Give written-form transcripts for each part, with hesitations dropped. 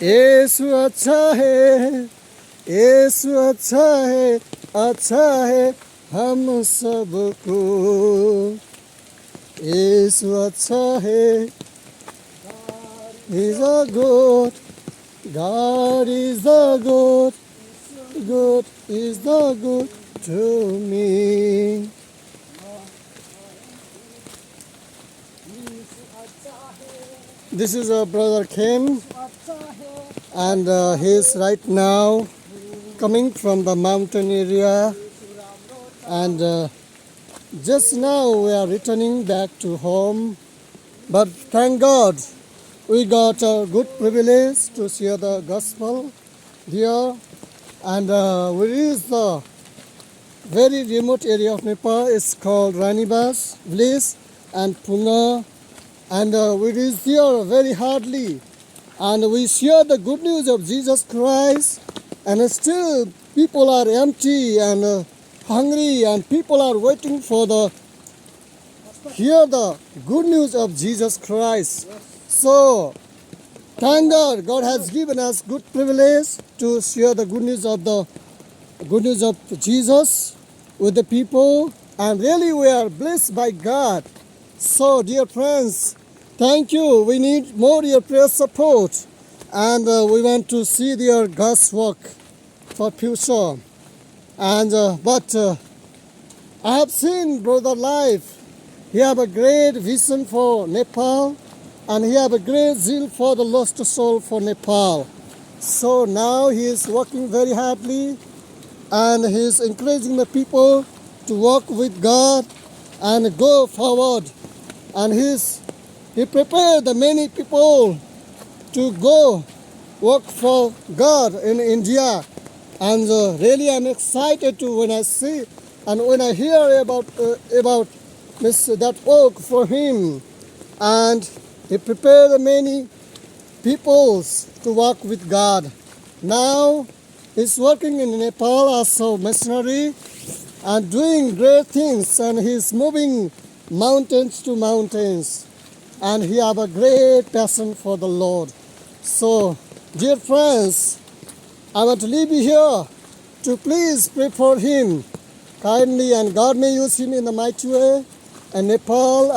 यीशु अच्छा है हम सबको। यीशु अच्छा है, He's a good, God is the good, good is the good to me. This is our brother Kim, and he's right now coming from the mountain area, and just now we are returning back to home, but thank God we got a good privilege to share the gospel here, and we reached the very remote area of Nepal. It's called Ranibas village and Punga, and we reached here very hardly, and we share the good news of Jesus Christ, and still people are empty and hungry, and people are waiting for the hear the good news of Jesus Christ. So thank God, God has given us good privilege to share the good news of Jesus with the people, and really we are blessed by God. So dear friends, thank you. We need more your prayer support, and we want to see their God's work for future. And but I have seen Brother Life. He have a great vision for Nepal, and he have a great zeal for the lost soul for Nepal. So now he is working very hardly, and he is encouraging the people to walk with God and go forward. And he prepared the many people to go work for God in India. And really I'm excited to when I see and when I hear about that work for him. And he prepared many peoples to work with God. Now he's working in Nepal as a missionary and doing great things, and he's moving mountains to mountains, and he have a great passion for the Lord. So dear friends, I want to leave you here to please pray for him kindly, and God may use him in a mighty way in Nepal,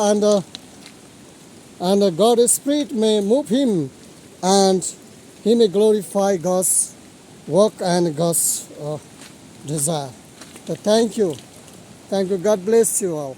and God's Spirit may move him, and he may glorify God's work and God's desire. So thank you. God bless you all.